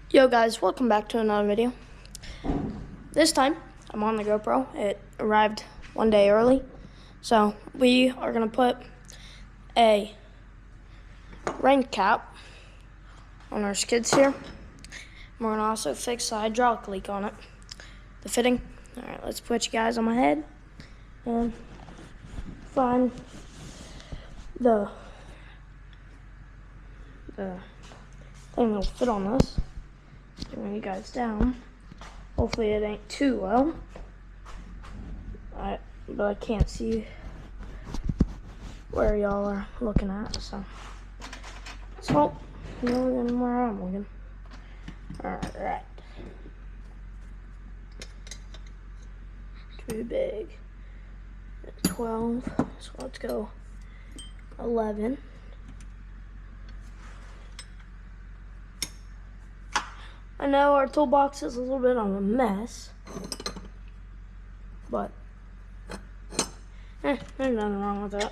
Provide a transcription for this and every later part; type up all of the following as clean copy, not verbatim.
Yo guys, welcome back to another video. This time, I'm on the GoPro. It arrived one day early. So, we are going to put a rain cap on our skids here. We're going to also fix the hydraulic leak on it. The fitting. Alright, let's put you guys on my head and find the thing that'll fit on this. Bring you guys down. Hopefully it ain't too low. But I can't see where y'all are looking at, so you're looking where I'm looking. Alright. Too big. 12. So let's go 11. I know our toolbox is a little bit of a mess, but there's nothing wrong with that.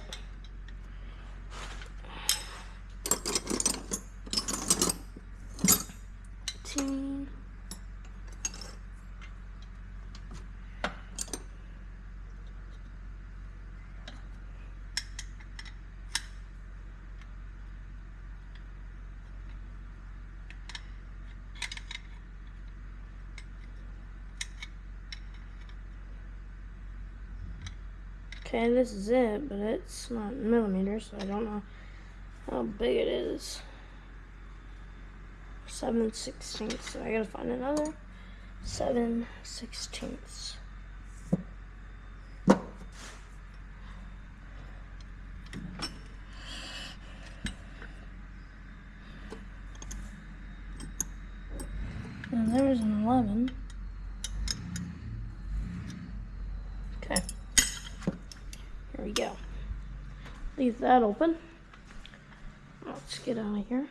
Okay, this is it, but it's not in millimeters, so I don't know how big it is. 7/16, so I gotta find another 7/16. And there's an 11. Okay. Here we go. Leave that open. Let's get out of here.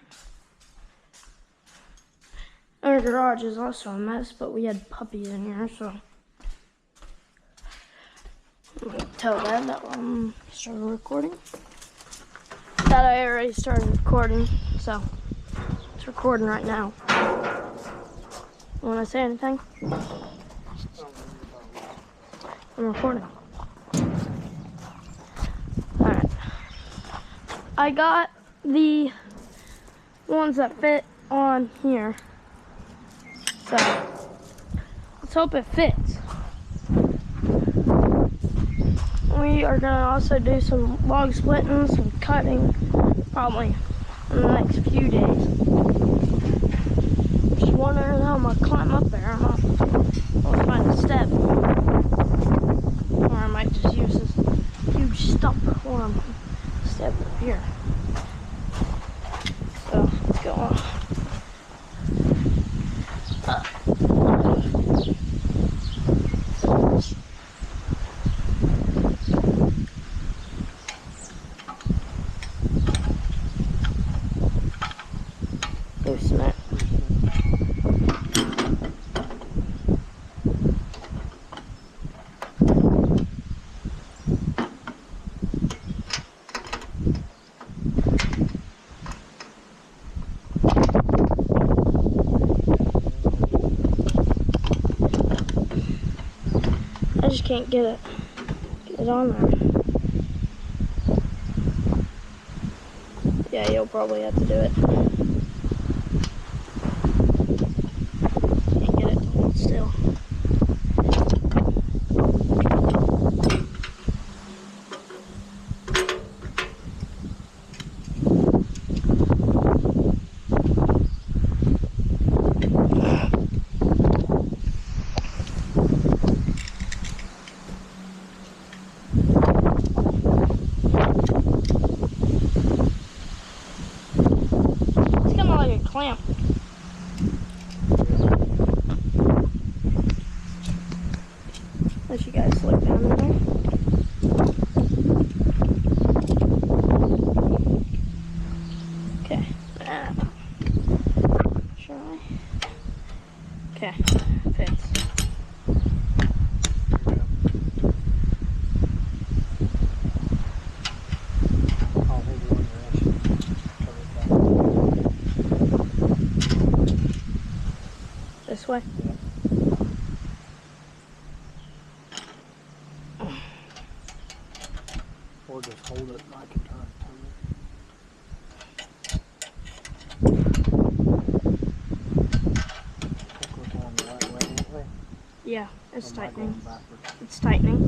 Our garage is also a mess, but we had puppies in here, so I'm gonna tell Dad that I started recording. That I already started recording, so it's recording right now. You wanna say anything? I'm recording. Alright. I got the ones that fit on here. So let's hope it fits. We are gonna also do some log splitting, some cutting, probably in the next few days. Just wondering how I'm gonna climb up there. I'll find a step. Or I might just use this huge stump or I'm step up here. So let's go on. Loosen it. I just can't get it on there. Yeah, you'll probably have to do it. Can't get it to hold still. way. Or just hold it and I can turn it. I think we're going the right way, ain't we? Yeah, it's Or am I tightening. going backwards? It's tightening.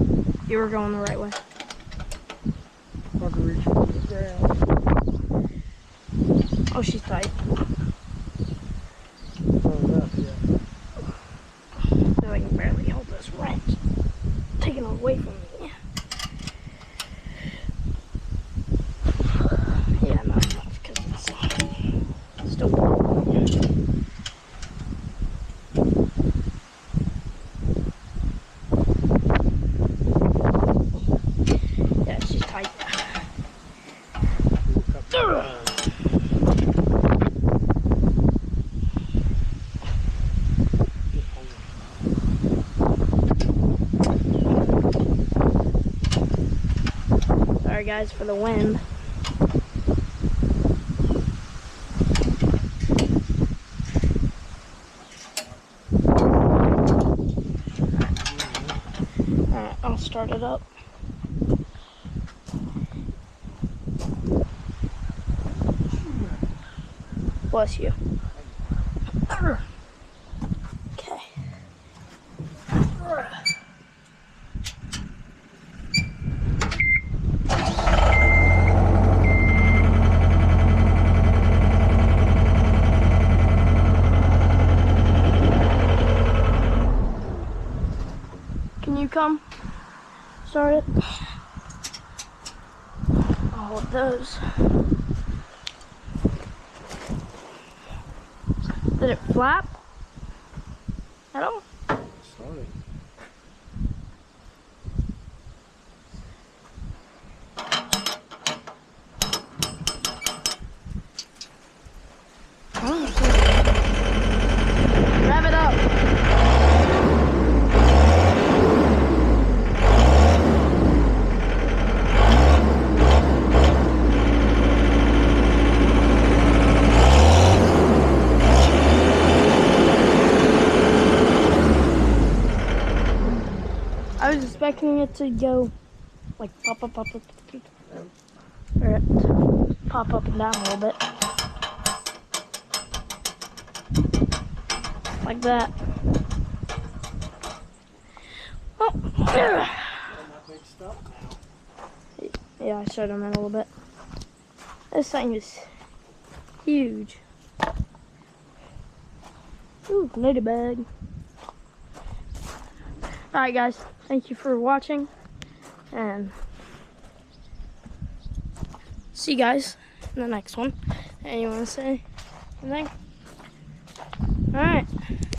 You were going the right way. Hard to reach into the ground. Oh, she's tight. Oh, enough, yeah. So I can barely hold this wrench. Taking it away from me. Yeah, not enough because it's still wobbling. Yeah, she's tight. Sorry guys for the wind. Alright, I'll start it up. Bless you. Okay. Can you come? Start it. I'll hold those. Did it flap at all? Sorry. Rev it up. I was expecting it to go like pop up, or pop up and down a little bit. Like that. Oh, yeah, I showed him in a little bit. This thing is huge. Ooh, ladybug. Alright guys, thank you for watching, and see you guys in the next one. And you want to say anything? Alright.